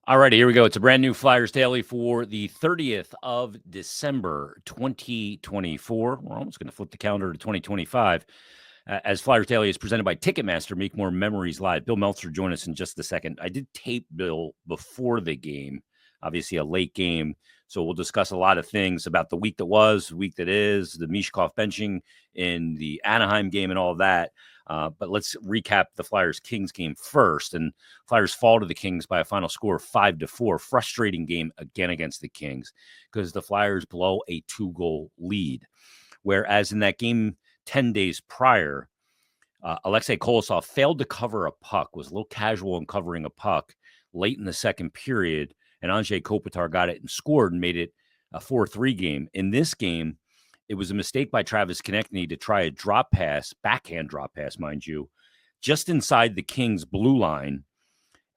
All righty, here we go. It's a brand new Flyers Daily for the 30th of December, 2024. We're almost going to flip the calendar to 2025. As Flyers Daily is presented by Ticketmaster, Make More Memories Live. Bill Meltzer join us in just a second. I did tape Bill before the game, obviously a late game. So we'll discuss a lot of things about the week that was, the week that is, the Michkov benching in the Anaheim game and all that. But let's recap the Flyers-Kings game first. And Flyers fall to the Kings by a final score of 5-4. Frustrating game again against the Kings because the Flyers blow a 2-goal lead. Whereas in that game 10 days prior, Alexei Kolosov failed to cover a puck, was a little casual in covering a puck late in the second period, and Andrei Kopitar got it and scored and made it a 4-3 game. In this game, it was a mistake by Travis Konechny to try a drop pass, backhand drop pass, mind you, just inside the Kings' blue line.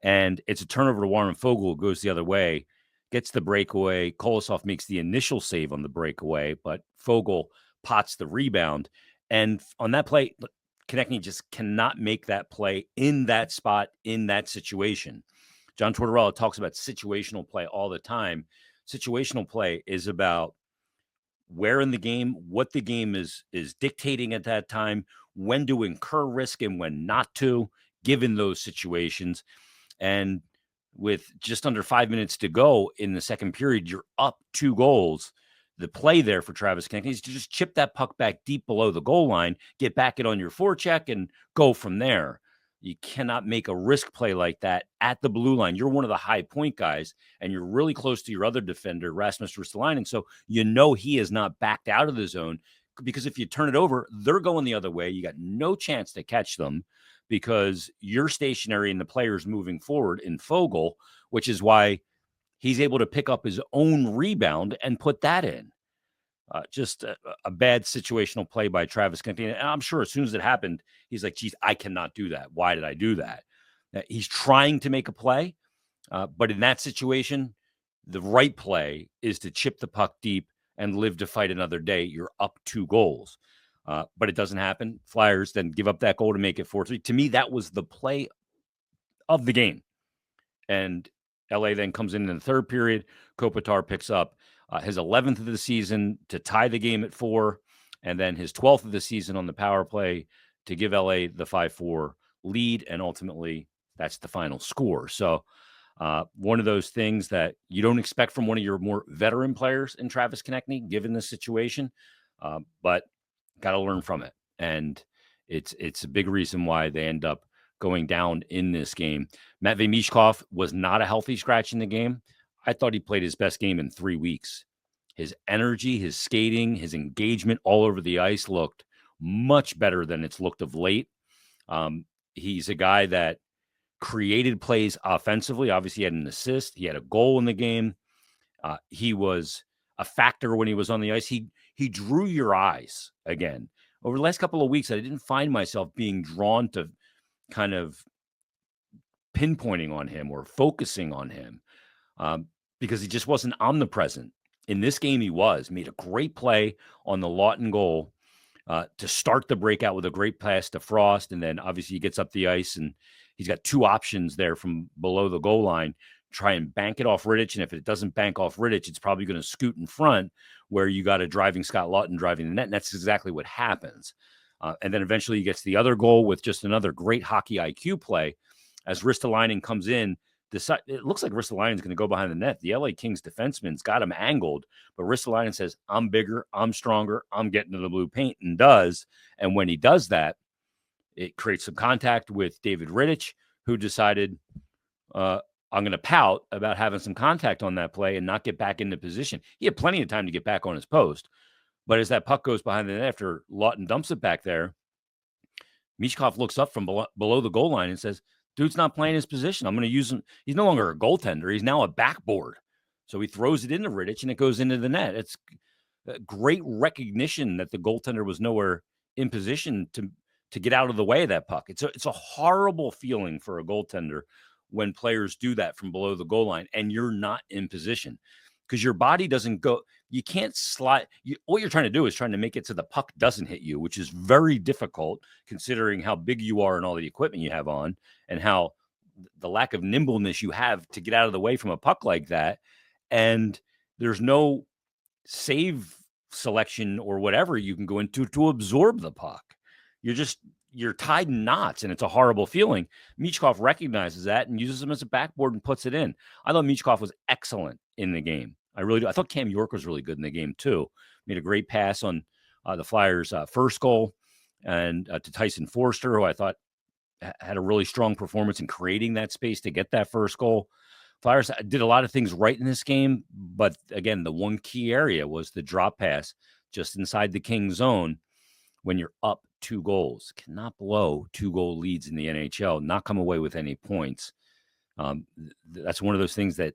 And it's a turnover to Warren Foegele, who goes the other way, gets the breakaway. Kolosov makes the initial save on the breakaway, but Foegele pots the rebound. And on that play, Konechny just cannot make that play in that spot, in that situation. John Tortorella talks about situational play all the time. Situational play is about where in the game, what the game is dictating at that time, when to incur risk and when not to, given those situations. And with just under 5 minutes to go in the second period, you're up 2 goals. The play there for Travis Konechny is to just chip that puck back deep below the goal line, get back it on your forecheck, and go from there. You cannot make a risk play like that at the blue line. You're one of the high point guys, and you're really close to your other defender, Rasmus Ristolainen. So you know he has not backed out of the zone, because if you turn it over, they're going the other way. You got no chance to catch them because you're stationary and the player's moving forward in Foegele, which is why he's able to pick up his own rebound and put that in. Just a bad situational play by Travis Konechny. And I'm sure as soon as it happened, he's like, geez, I cannot do that. Why did I do that? He's trying to make a play, but in that situation, the right play is to chip the puck deep and live to fight another day. You're up 2 goals. But it doesn't happen. Flyers then give up that goal to make it 4-3. To me, that was the play of the game. And LA then comes in the third period. Kopitar picks up his 11th of the season to tie the game at 4, and then his 12th of the season on the power play to give LA the 5-4 lead, and ultimately that's the final score. So one of those things that you don't expect from one of your more veteran players in Travis Konechny, given the situation, but got to learn from it. And it's a big reason why they end up going down in this game. Matvei Michkov was not a healthy scratch in the game. I thought he played his best game in 3 weeks. His energy, his skating, his engagement all over the ice looked much better than it's looked of late. He's a guy that created plays offensively. Obviously, he had an assist. He had a goal in the game. He was a factor when he was on the ice. He drew your eyes again. Over the last couple of weeks, I didn't find myself being drawn to kind of pinpointing on him or focusing on him because he just wasn't omnipresent. In this game, he made a great play on the Lawton goal to start the breakout with a great pass to Frost. And then obviously he gets up the ice and he's got 2 options there from below the goal line. Try and bank it off Rittich. And if it doesn't bank off Rittich, it's probably going to scoot in front where you got a driving Scott Lawton driving the net. And that's exactly what happens. And then eventually he gets the other goal with just another great hockey IQ play as Ristolainen comes in. It looks like Ristolainen's going to go behind the net. The LA Kings defenseman's got him angled, but Ristolainen says, I'm bigger, I'm stronger, I'm getting to the blue paint, and does. And when he does that, it creates some contact with David Rittich, who decided, I'm going to pout about having some contact on that play and not get back into position. He had plenty of time to get back on his post. But as that puck goes behind the net after Lawton dumps it back there, Michkov looks up from below the goal line and says, dude's not playing his position. I'm going to use him. He's no longer a goaltender. He's now a backboard. So he throws it into Rittich and it goes into the net. It's a great recognition that the goaltender was nowhere in position to get out of the way of that puck. It's a horrible feeling for a goaltender when players do that from below the goal line and you're not in position because your body doesn't go. You can't slide. What you're trying to do is trying to make it so the puck doesn't hit you, which is very difficult considering how big you are and all the equipment you have on and how the lack of nimbleness you have to get out of the way from a puck like that. And there's no save selection or whatever you can go into to absorb the puck. You're tied in knots, and it's a horrible feeling. Michkov recognizes that and uses him as a backboard and puts it in. I thought Michkov was excellent in the game. I really do. I thought Cam York was really good in the game too. Made a great pass on the Flyers' first goal, and to Tyson Forster, who I thought had a really strong performance in creating that space to get that first goal. Flyers did a lot of things right in this game, but again, the one key area was the drop pass just inside the Kings zone when you're up 2 goals. Cannot blow 2-goal leads in the NHL, not come away with any points. That's one of those things that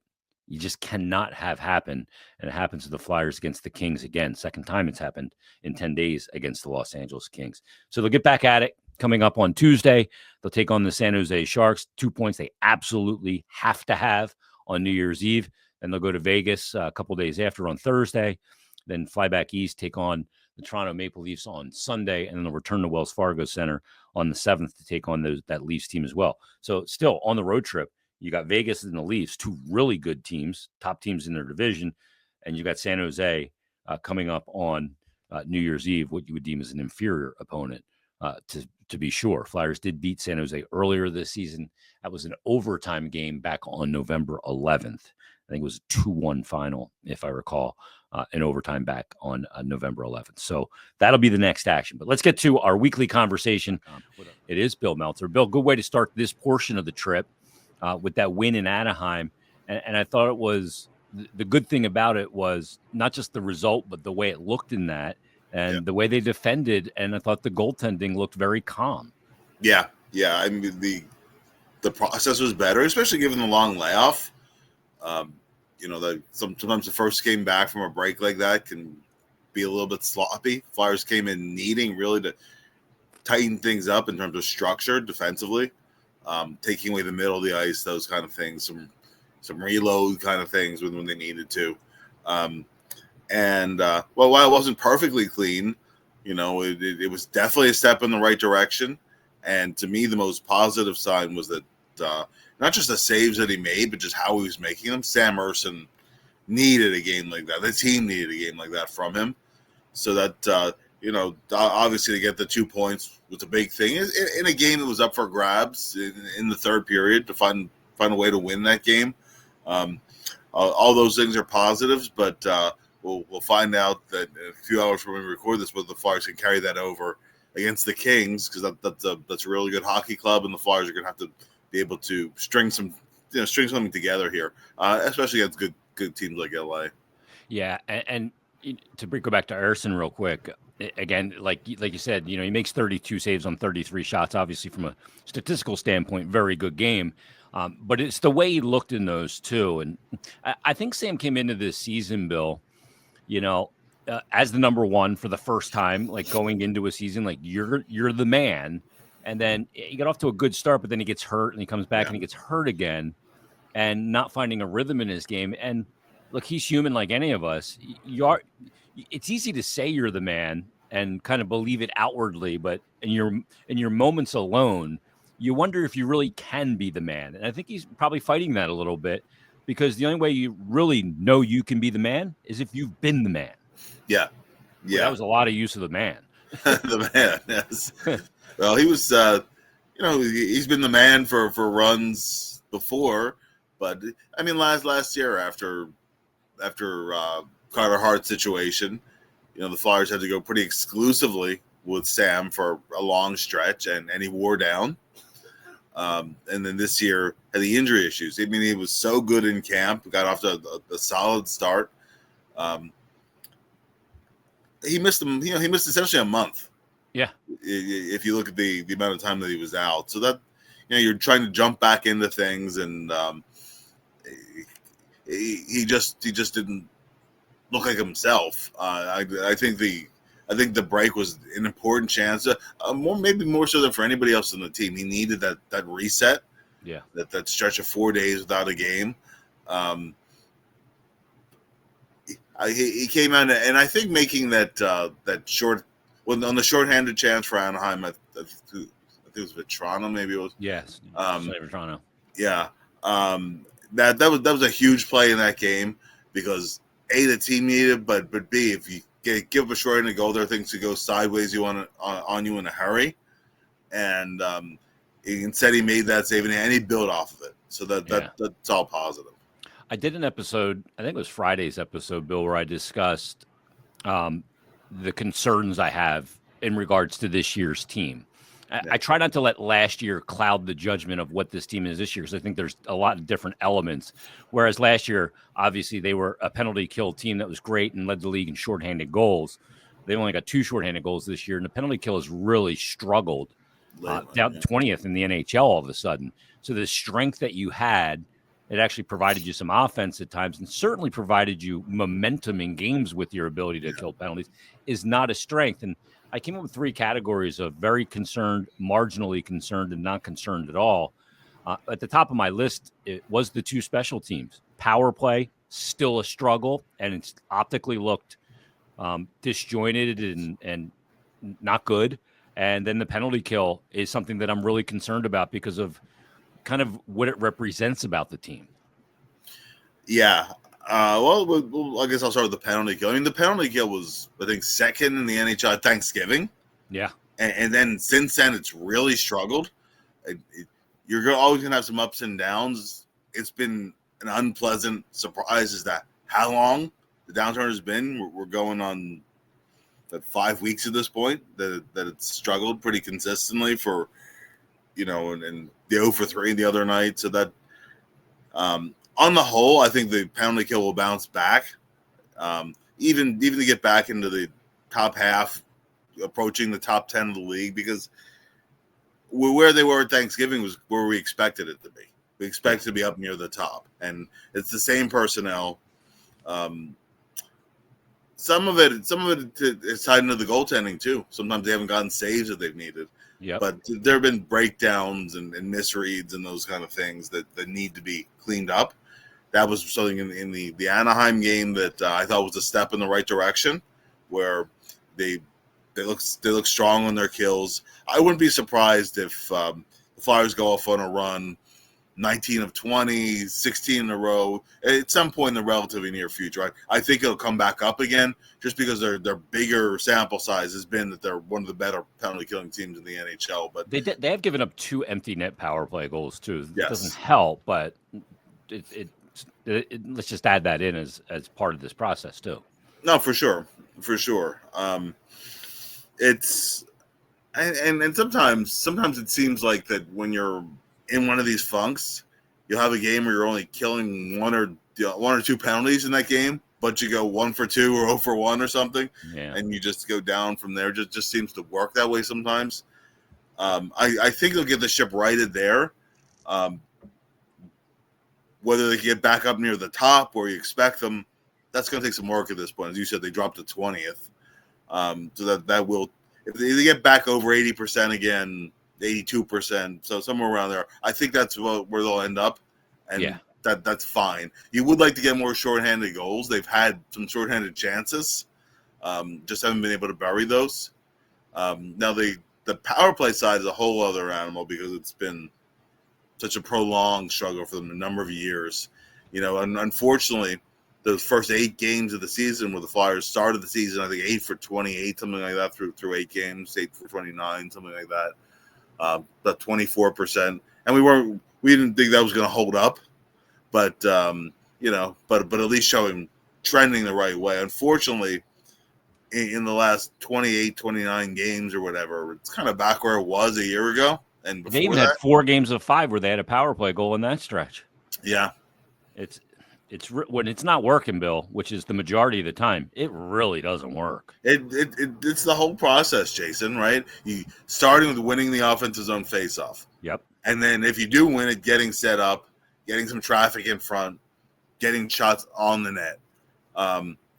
you just cannot have happen, and it happens to the Flyers against the Kings again. Second time it's happened in 10 days against the Los Angeles Kings. So they'll get back at it coming up on Tuesday. They'll take on the San Jose Sharks. 2 points they absolutely have to have on New Year's Eve. Then they'll go to Vegas a couple days after on Thursday, then fly back east, take on the Toronto Maple Leafs on Sunday, and then they'll return to Wells Fargo Center on the 7th to take on that Leafs team as well. So still on the road trip, you got Vegas and the Leafs, 2 really good teams, top teams in their division, and you got San Jose coming up on New Year's Eve, what you would deem as an inferior opponent, to be sure. Flyers did beat San Jose earlier this season. That was an overtime game back on November 11th. I think it was a 2-1 final, if I recall, in overtime back on November 11th. So that'll be the next action. But let's get to our weekly conversation. It is Bill Meltzer. Bill, good way to start this portion of the trip with that win in Anaheim. And I thought it was the good thing about it was not just the result, but the way it looked in that and the way they defended. And I thought the goaltending looked very calm. Yeah. I mean, the process was better, especially given the long layoff. Sometimes the first game back from a break like that can be a little bit sloppy. Flyers came in needing really to tighten things up in terms of structure defensively, taking away the middle of the ice, those kind of things, some reload kind of things when they needed to. While it wasn't perfectly clean, it was definitely a step in the right direction. And to me, the most positive sign was that not just the saves that he made, but just how he was making them. Sam Ersson needed a game like that. The team needed a game like that from him. So that, obviously to get the 2 points was a big thing. In a game that was up for grabs in the third period to find a way to win that game. All those things are positives, but we'll find out that in a few hours when we record this, whether the Flyers can carry that over against the Kings, because that's a really good hockey club, and the Flyers are going to have to be able to string something together here, especially against good teams like LA. Yeah, and to go back to Ersson real quick, again, like you said, he makes 32 saves on 33 shots. Obviously, from a statistical standpoint, very good game. But it's the way he looked in those too. And I think Sam came into this season, Bill, as the number one for the first time, like going into a season, like you're the man. And then he got off to a good start, but then he gets hurt and he comes back and he gets hurt again and not finding a rhythm in his game. And look, he's human like any of us. It's easy to say you're the man and kind of believe it outwardly, but in your moments alone, you wonder if you really can be the man. And I think he's probably fighting that a little bit, because the only way you really know you can be the man is if you've been the man. Yeah. Well, that was a lot of use of the man. The man, yes. Well, he was, he's been the man for runs before, but I mean, last year after Carter Hart's situation, the Flyers had to go pretty exclusively with Sam for a long stretch, and he wore down. And then this year had the injury issues. I mean, he was so good in camp, got off to a solid start. He missed him. He missed essentially a month. Yeah. If you look at the amount of time that he was out, so that you're trying to jump back into things, and he just didn't look like himself. I think the break was an important chance, maybe more so than for anybody else on the team. He needed that reset. Yeah. That stretch of 4 days without a game. He came out, and I think making that short. Well, on the shorthanded chance for Anaheim, I think it was Vetrano, maybe it was. Yes, Vetrano. Yeah. That was a huge play in that game because A, the team needed, but B, if you give a short-handed goal, there are things to go sideways on you in a hurry. And instead he made that save and he built off of it. So that's all positive. I did an episode, I think it was Friday's episode, Bill, where I discussed the concerns I have in regards to this year's team. I try not to let last year cloud the judgment of what this team is this year because I think there's a lot of different elements. Whereas last year, obviously, they were a penalty kill team that was great and led the league in shorthanded goals. They only got 2 shorthanded goals this year, and the penalty kill has really struggled down 20th in the NHL all of a sudden. So the strength that you had, it actually provided you some offense at times and certainly provided you momentum in games with your ability to kill penalties is not a strength. And I came up with 3 categories of very concerned, marginally concerned, and not concerned at all. At the top of my list, it was the 2 special teams. Power play, still a struggle, and it's optically looked disjointed and not good. And then the penalty kill is something that I'm really concerned about because of kind of what it represents about the team. Yeah. Well, I guess I'll start with the penalty kill. I mean, the penalty kill was, I think, second in the NHL at Thanksgiving. Yeah. And then since then, it's really struggled. You're always going to have some ups and downs. It's been an unpleasant surprise as to how long the downturn has been. We're going on 5 weeks at this point that it's struggled pretty consistently for, and the 0 for 3 the other night. So that, on the whole, I think the penalty kill will bounce back, even to get back into the top half, approaching the top 10 of the league, because where they were at Thanksgiving was where we expected it to be. We expect to be up near the top, and it's the same personnel. Some of it is tied into the goaltending too. Sometimes they haven't gotten saves that they've needed. Yep. But there have been breakdowns and misreads and those kind of things that need to be cleaned up. That was something in the Anaheim game that I thought was a step in the right direction, where they look strong on their kills. I wouldn't be surprised if the Flyers go off on a run, 19 of 20, 16 in a row, at some point in the relatively near future. I think it'll come back up again just because their bigger sample size has been that they're one of the better penalty killing teams in the NHL. But they have given up 2 empty net power play goals too. Yes. It doesn't help, but let's just add that in as part of this process too. No, for sure. It's and sometimes it seems like that when you're in one of these funks, you'll have a game where you're only killing one or 2 penalties in that game, but you go 1 for 2 or 0 for 1 or something, and you just go down from there. Just seems to work that way sometimes. I think they'll get the ship righted there. Whether they get back up near the top where you expect them, that's going to take some work at this point. As you said, they dropped to 20th. So that will, if they get back over 80% again, 82%, so somewhere around there, I think that's where they'll end up, and that's fine. You would like to get more shorthanded goals. They've had some shorthanded chances, just haven't been able to bury those. Now the power play side is a whole other animal because it's been such a prolonged struggle for them a number of years. And unfortunately, the first 8 games of the season where the Flyers started the season, I think 8 for 28, something like that, through 8 games, 8 for 29, something like that. About 24%, and we didn't think that was going to hold up, but but at least trending the right way. Unfortunately, in the last 28, 29 games or whatever, it's kind of back where it was a year ago. And they even had 4 games of 5 where they had a power play goal in that stretch. Yeah, it's when it's not working, Bill, which is the majority of the time, it really doesn't work. It's the whole process, Jason, right? You starting with winning the offensive zone faceoff. Yep. And then if you do win it, getting set up, getting some traffic in front, getting shots on the net.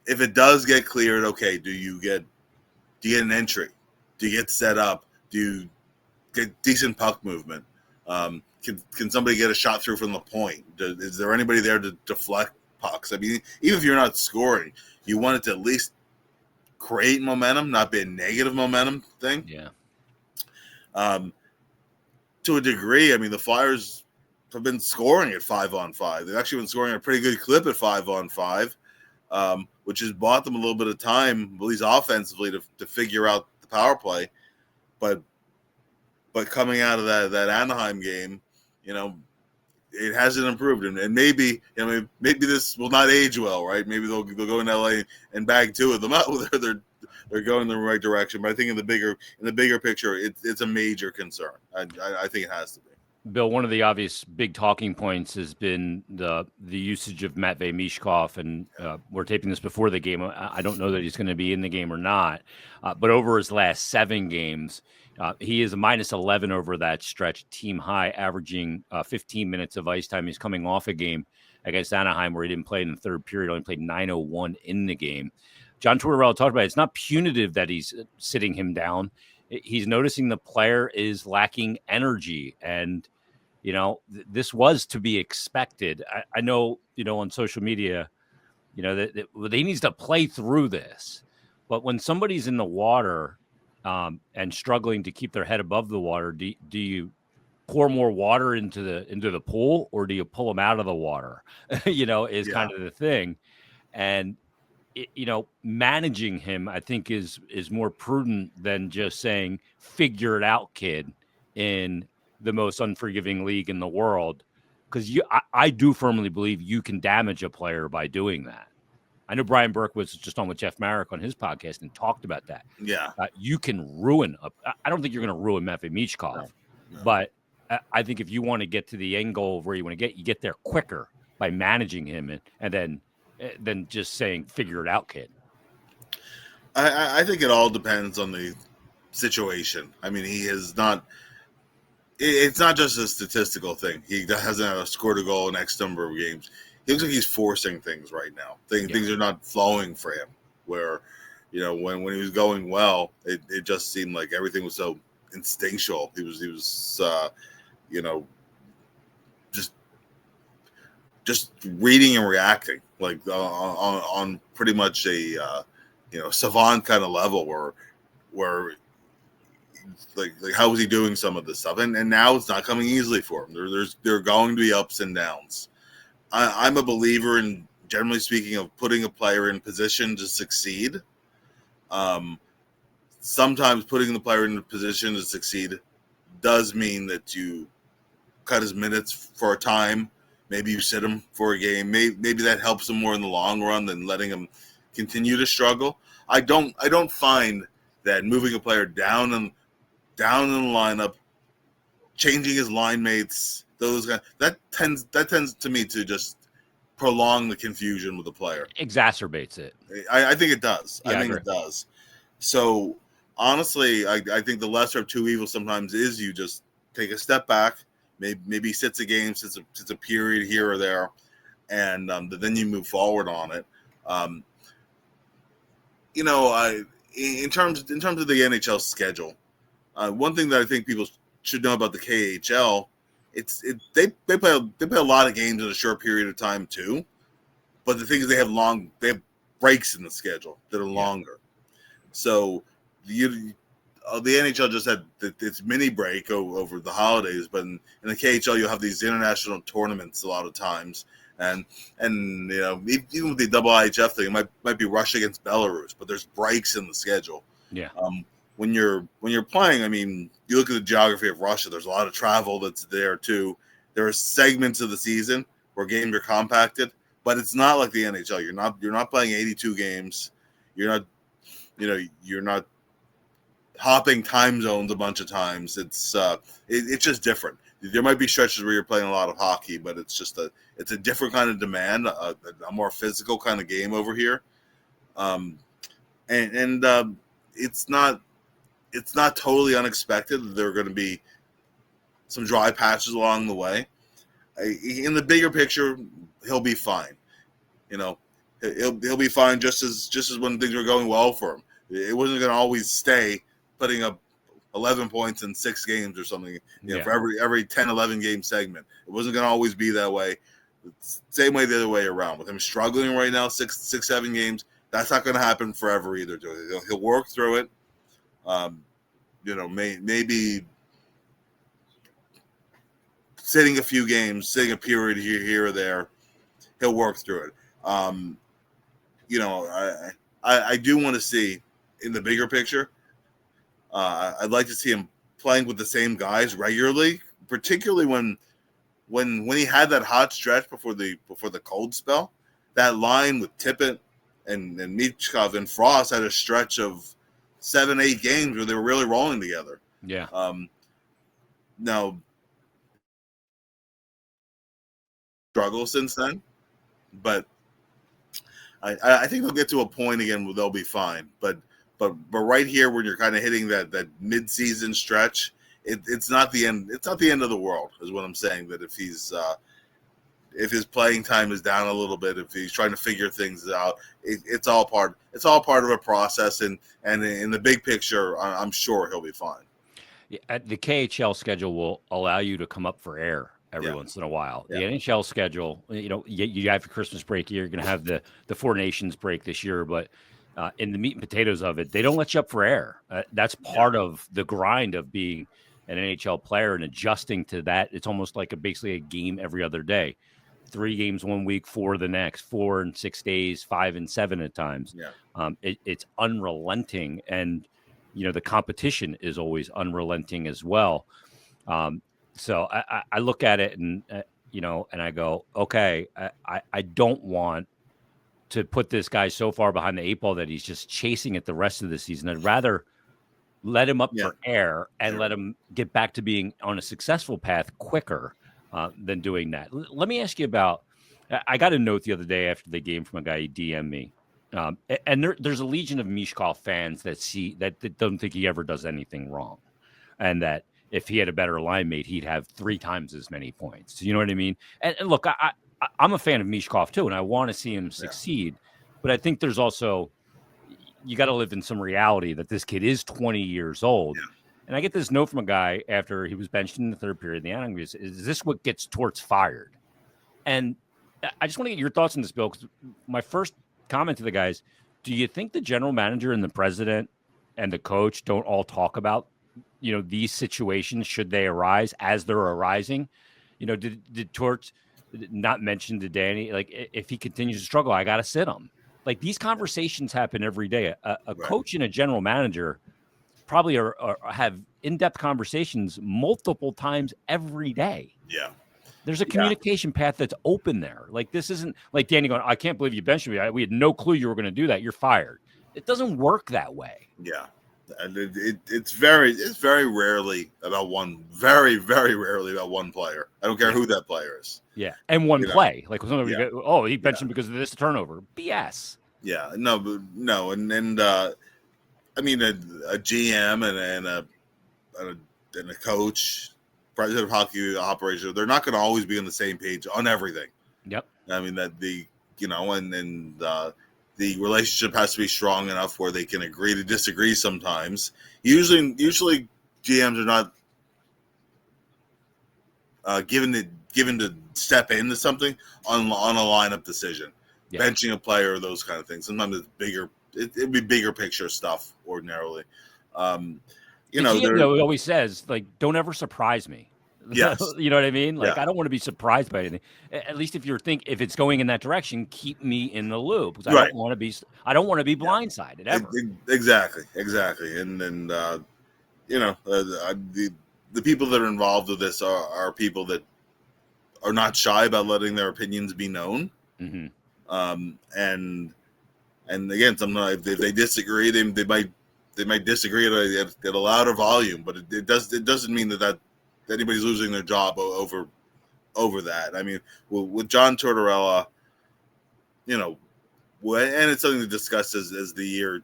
If it does get cleared, okay, do you get an entry? Do you get set up? Do you get decent puck movement? Can somebody get a shot through from the point? Is there anybody there to deflect pucks? I mean, even if you're not scoring, you want it to at least create momentum, not be a negative momentum thing. Yeah. To a degree, I mean, the Flyers have been scoring at 5-on-5. They've actually been scoring at a pretty good clip at 5-on-5, which has bought them a little bit of time, at least offensively, to figure out the power play. But coming out of that Anaheim game, it hasn't improved, and maybe maybe this will not age well, right? Maybe they'll go in LA and bag two of them out. They're going in the right direction, but I think in the bigger picture, it's a major concern. I think it has to be. Bill, one of the obvious big talking points has been the usage of Matvei Michkov, and we're taping this before the game. I don't know that he's going to be in the game or not, but over his last 7 games, he is a -11 over that stretch, team high, averaging 15 minutes of ice time. He's coming off a game against Anaheim where he didn't play in the third period, only played 9:01 in the game. John Tortorella talked about it. It's not punitive that he's sitting him down. He's noticing the player is lacking energy, and this was to be expected. I know, on social media, that he needs to play through this. But when somebody's in the water and struggling to keep their head above the water, do you pour more water into the pool, or do you pull them out of the water? Is kind of the thing. And managing him, I think, is more prudent than just saying, figure it out, kid, in the most unforgiving league in the world. Because I do firmly believe you can damage a player by doing that. I know Brian Burke was just on with Jeff Marek on his podcast and talked about that. Yeah. You can ruin I don't think you're going to ruin Matvei Michkov, no. But I think if you want to get to the end goal of where you want to get there quicker by managing him and then just saying, figure it out, kid. I think it all depends on the situation. I mean, he is not. It's not just a statistical thing. He hasn't scored a goal in X number of games. He looks like he's forcing things right now. Things are not flowing for him. Where, when he was going well, it just seemed like everything was so instinctual. He was just reading and reacting like on pretty much a savant kind of level where like how was he doing some of this stuff, and now it's not coming easily for him. There are going to be ups and downs. I'm a believer in, generally speaking, of putting a player in position to succeed. Sometimes putting the player in a position to succeed does mean that you cut his minutes for a time. Maybe you sit him for a game. Maybe that helps him more in the long run than letting him continue to struggle. I don't find that moving a player down in the lineup, changing his line mates, that tends to me to just prolong the confusion with the player. Exacerbates it. I think it does. Yeah, I think it does. So honestly, I think the lesser of two evils sometimes is you just take a step back, maybe sits a game, sits a period here or there, and then you move forward on it. In terms of the NHL schedule, one thing that I think people should know about the KHL, they play a lot of games in a short period of time too, but the thing is they have breaks in the schedule that are longer. So the NHL just had its mini break over the holidays, but in the KHL you'll have these international tournaments a lot of times, and even with the double IHF thing, it might be Russia against Belarus, but there's breaks in the schedule. Yeah. When you're playing, I mean, you look at the geography of Russia. There's a lot of travel that's there too. There are segments of the season where games are compacted, but it's not like the NHL. You're not playing 82 games. You're not hopping time zones a bunch of times. It's just different. There might be stretches where you're playing a lot of hockey, but it's a different kind of demand, a more physical kind of game over here. It's not totally unexpected that there are going to be some dry patches along the way. In the bigger picture, he'll be fine. He'll be fine just as when things were going well for him. It wasn't going to always stay putting up 11 points in 6 games or something, for every 10, 11 game segment. It wasn't going to always be that way. Same way the other way around. With him struggling right now, 6, 7 games, that's not going to happen forever either. He'll work through it. Maybe sitting a few games, sitting a period here or there, he'll work through it. I do want to see in the bigger picture. I'd like to see him playing with the same guys regularly, particularly when he had that hot stretch before the cold spell. That line with Tippett and Michkov and Frost had a stretch of 7-8 games where they were really rolling together. Yeah. Now, struggle since then, but I think they'll get to a point again where they'll be fine. But right here, when you're kind of hitting that mid-season stretch, it's not the end. It's not the end of the world, is what I'm saying. That if his playing time is down a little bit, if he's trying to figure things out, it's all part of a process. And in the big picture, I'm sure he'll be fine. Yeah, the KHL schedule will allow you to come up for air every once in a while. The NHL schedule, you have your Christmas break. You're going to have the Four Nations break this year, but in the meat and potatoes of it, they don't let you up for air. That's part of the grind of being an NHL player and adjusting to that. It's almost like basically a game every other day. 3 games 1 week, 4 the next, 4 in 6 days, 5 and 7 at times. Yeah. It's unrelenting, and the competition is always unrelenting as well. So I look at it and and I go, okay, I don't want to put this guy so far behind the 8 ball that he's just chasing it the rest of the season. I'd rather let him up for air and let him get back to being on a successful path quicker than doing that. Let me ask you about. I got a note the other day after the game from a guy who DM'd me. And there's a legion of Michkov fans that don't think he ever does anything wrong, and that if he had a better line mate, he'd have 3 times as many points. You know what I mean? And look, I'm a fan of Michkov too, and I want to see him succeed. But I think there's also you got to live in some reality that this kid is 20 years old. Yeah. And I get this note from a guy after he was benched in the third period. The analyst goes, "Is this what gets Torts fired?" And I just want to get your thoughts on this, Bill, because my first comment to the guys, do you think the general manager and the president and the coach don't all talk about, these situations should they arise as they're arising? Did Torts not mention to Danny, like, if he continues to struggle, I got to sit him? Like, these conversations happen every day. A coach and a general manager probably have in-depth conversations multiple times every day. Yeah. There's a communication path that's open there. Like, this isn't like Danny going, I can't believe you benched me. We had no clue you were going to do that. You're fired. It doesn't work that way. Yeah. And it's very rarely about very, very rarely about one player. I don't care who that player is. Yeah. And one play. Like, he benched him because of this turnover. BS. Yeah. No. And I mean, a GM and a coach, president of hockey operation, they're not going to always be on the same page on everything. Yep. I mean, that the relationship has to be strong enough where they can agree to disagree sometimes. Usually GMs are not given to step into something on a lineup decision, benching a player, those kind of things. Sometimes it's bigger. It'd be bigger picture stuff ordinarily. He always says, like, don't ever surprise me. Yes. You know what I mean? Like, I don't want to be surprised by anything. At least if if it's going in that direction, keep me in the loop. Because I don't want to be blindsided ever. Exactly. And then, the people that are involved with this are people that are not shy about letting their opinions be known. Mm-hmm. And again, sometimes if they disagree, they might disagree at a louder volume, but it doesn't mean that anybody's losing their job over that. I mean, with John Tortorella, and it's something to discuss as the year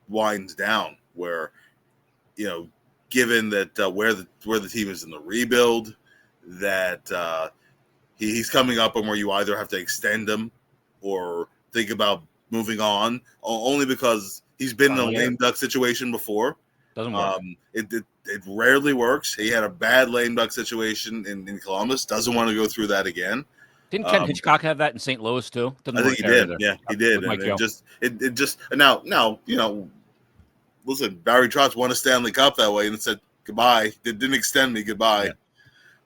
winds down, where, given that where the team is in the rebuild, that he's coming up on where you either have to extend him or think about moving on, only because he's been in a lame duck situation before. Doesn't work. It rarely works. He had a bad lame duck situation in Columbus. Doesn't want to go through that again. Didn't Ken Hitchcock have that in St. Louis too? I think he did. Yeah, he did. And it just now listen, Barry Trotz won a Stanley Cup that way, and it said goodbye. It didn't extend me goodbye.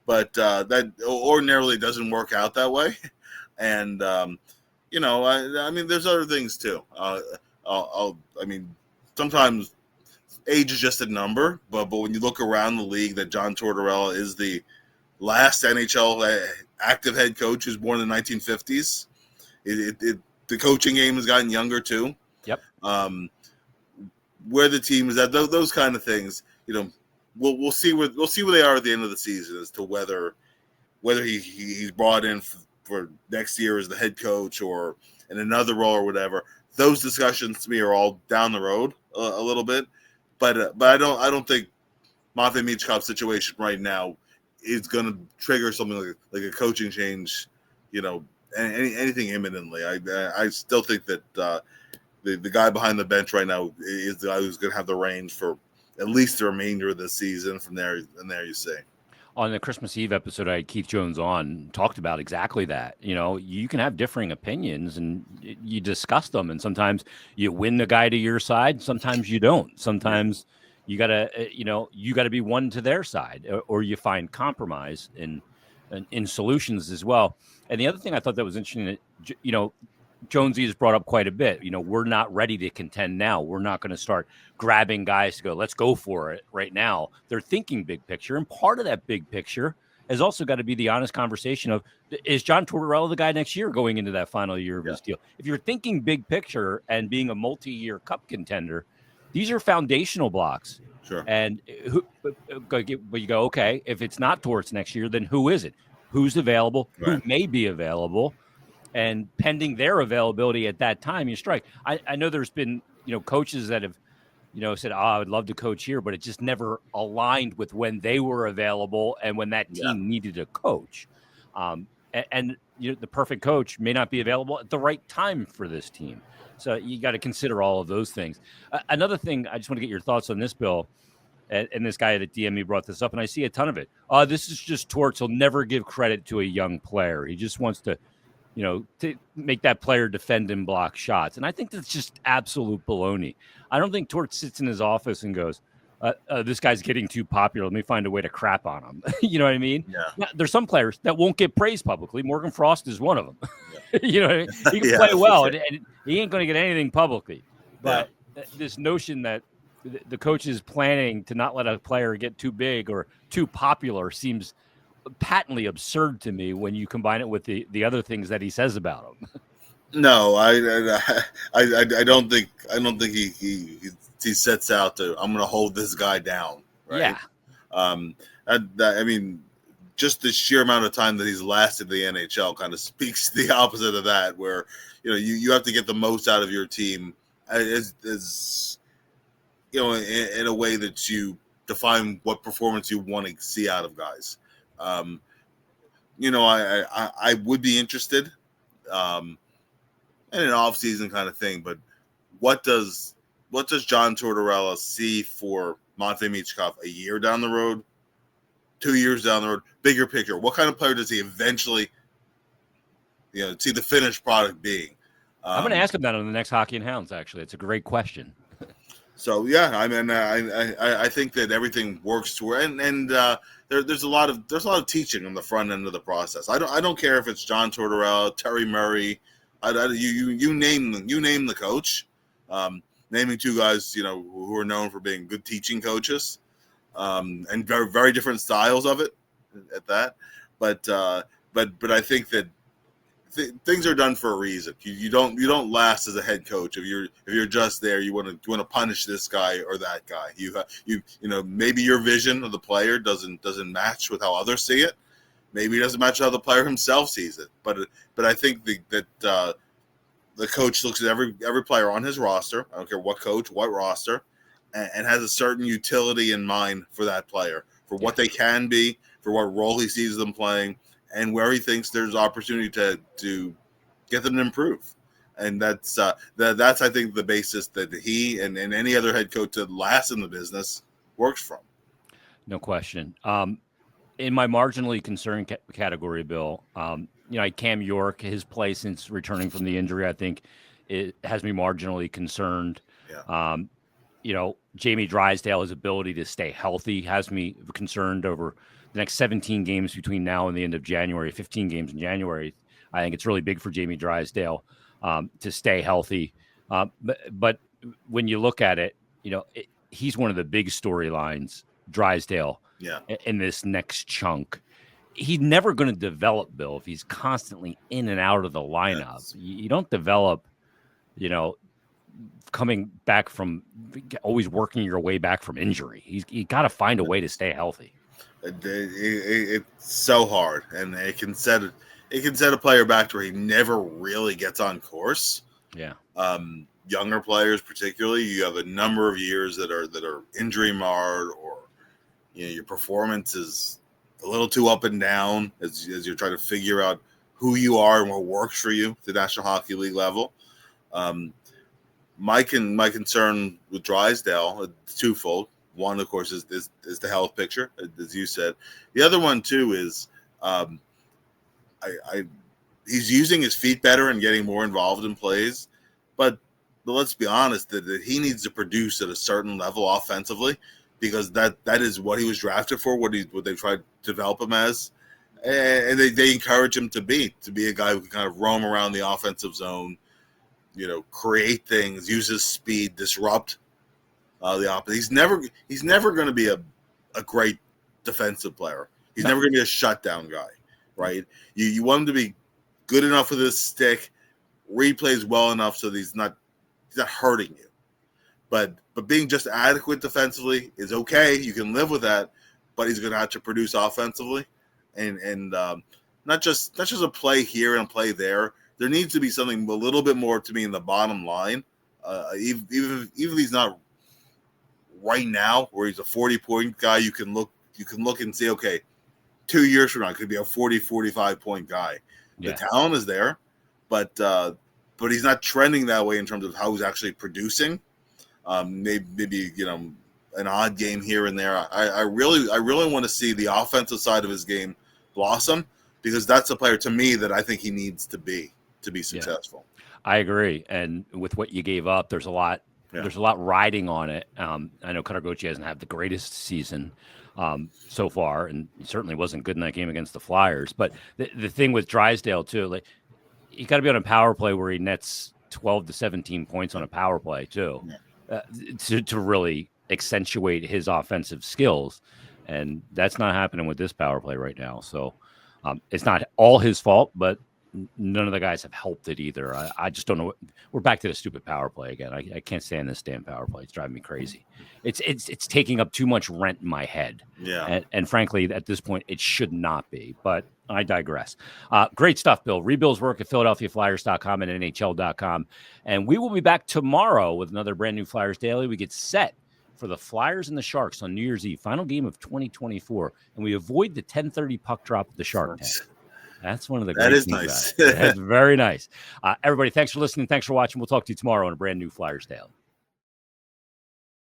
but that ordinarily doesn't work out that way. And I mean, there's other things too. I mean, sometimes age is just a number, but when you look around the league, that John Tortorella is the last NHL active head coach who's born in the 1950s. The coaching game has gotten younger too. Yep. Where the team is at, those kind of things, we'll see where they are at the end of the season as to whether he's brought in for next year as the head coach or in another role or whatever. Those discussions to me are all down the road a little bit, but I don't think Matvei Michkov's situation right now is going to trigger something like a coaching change, anything imminently. I still think that the guy behind the bench right now is the guy who's going to have the reins for at least the remainder of the season. From there, you see. On the Christmas Eve episode, I had Keith Jones on, talked about exactly that. You can have differing opinions and you discuss them. And sometimes you win the guy to your side. Sometimes you don't. Sometimes you gotta be one to their side, or you find compromise in solutions as well. And the other thing I thought that was interesting, Jonesy has brought up quite a bit. We're not ready to contend now. We're not going to start grabbing guys to go, let's go for it right now. They're thinking big picture. And part of that big picture has also got to be the honest conversation of, is John Tortorella the guy next year going into that final year of his deal? If you're thinking big picture and being a multi-year cup contender, these are foundational blocks. Sure. And but you go, okay, if it's not Torts next year, then who is it? Who's available? Right. Who may be available? And pending their availability at that time, you strike. I know there's been, coaches that have, said, I would love to coach here, but it just never aligned with when they were available and when that team needed a coach. And the perfect coach may not be available at the right time for this team. So you got to consider all of those things. Another thing, I just want to get your thoughts on this, Bill. And this guy at DM me brought this up, and I see a ton of it. This is just Torts. He'll never give credit to a young player. He just wants to, to make that player defend and block shots. And I think that's just absolute baloney. I don't think Torts sits in his office and goes, this guy's getting too popular. Let me find a way to crap on him. You know what I mean? Yeah. Now, there's some players that won't get praised publicly. Morgan Frost is one of them. You know what I mean? He can play well, and he ain't going to get anything publicly. But this notion that the coach is planning to not let a player get too big or too popular seems patently absurd to me when you combine it with the other things that he says about him. No, I don't think he sets out to, I'm going to hold this guy down. Right? Yeah. I mean, just the sheer amount of time that he's lasted in the NHL kind of speaks the opposite of that, where, you have to get the most out of your team as in a way that you define what performance you want to see out of guys. I would be interested in an off-season kind of thing, but what does John Tortorella see for Matvei Michkov a year down the road, 2 years down the road, bigger picture? What kind of player does he eventually, see the finished product being? I'm going to ask him that on the next Hockey and Hounds. Actually, it's a great question. So I mean, I think that everything works to and there's a lot of teaching on the front end of the process. I don't care if it's John Tortorella, Terry Murray, you name the coach. Naming two guys who are known for being good teaching coaches, and very very different styles of it at that. But I think that things are done for a reason. You don't last as a head coach if you're just there. You want to punish this guy or that guy. Maybe your vision of the player doesn't match with how others see it. Maybe it doesn't match how the player himself sees it. But I think that the coach looks at every player on his roster. I don't care what coach, what roster, and has a certain utility in mind for that player, for what they can be, for what role he sees them playing, and where he thinks there's opportunity to get them to improve. And that's I think the basis that he and any other head coach that lasts in the business works from. No question. In my marginally concerned category, Bill, Cam York, his play since returning from the injury, I think it has me marginally concerned. Yeah. Jamie Drysdale's ability to stay healthy has me concerned over the next 17 games between now and the end of January, 15 games in January. I think it's really big for Jamie Drysdale to stay healthy. But when you look at it, he's one of the big storylines, Drysdale, in this next chunk. He's never going to develop, Bill, if he's constantly in and out of the lineup. Yes. You don't develop, coming back from always working your way back from injury. You got to find a way to stay healthy. It's so hard, and it can set a player back to where he never really gets on course. Yeah. Younger players, particularly, you have a number of years that are injury marred, or your performance is a little too up and down as you're trying to figure out who you are and what works for you at the National Hockey League level. My concern with Drysdale is twofold. One, of course, is the health picture, as you said. The other one too is he's using his feet better and getting more involved in plays, but let's be honest, that he needs to produce at a certain level offensively, because that is what he was drafted for, what they tried to develop him as, and they encourage him to be a guy who can kind of roam around the offensive zone, create things, use his speed, disrupt the opposite. He's never going to be a great defensive player. He's never going to be a shutdown guy, right? You want him to be good enough with his stick, replays well enough so that he's not hurting you. But being just adequate defensively is okay. You can live with that, but he's going to have to produce offensively, and not just a play here and a play there. There needs to be something a little bit more to me in the bottom line. Even if he's not right now, where he's a 40-point guy, you can look and say, okay, 2 years from now, it could be a 40, 45-point guy. Yeah. The talent is there, but he's not trending that way in terms of how he's actually producing. Maybe an odd game here and there. I really want to see the offensive side of his game blossom, because that's a player to me that I think he needs to be successful. Yeah. I agree, and with what you gave up, there's a lot. Yeah. There's a lot riding on it. I know Katargochi hasn't had the greatest season so far, and he certainly wasn't good in that game against the Flyers. But the thing with Drysdale too, like, you got to be on a power play where he nets 12 to 17 points on a power play too, to really accentuate his offensive skills, and that's not happening with this power play right now. So it's not all his fault, but none of the guys have helped it either. I just don't know. We're back to the stupid power play again. I can't stand this damn power play. It's driving me crazy. It's taking up too much rent in my head. Yeah. And frankly, at this point, it should not be. But I digress. Great stuff, Bill. Read Bill's work at PhiladelphiaFlyers.com and NHL.com. And we will be back tomorrow with another brand new Flyers Daily. We get set for the Flyers and the Sharks on New Year's Eve, final game of 2024. And we avoid the 10:30 puck drop at the Shark Tank. That's one of the great things. That is nice. That's very nice. Everybody, thanks for listening. Thanks for watching. We'll talk to you tomorrow on a brand new Flyers Daily.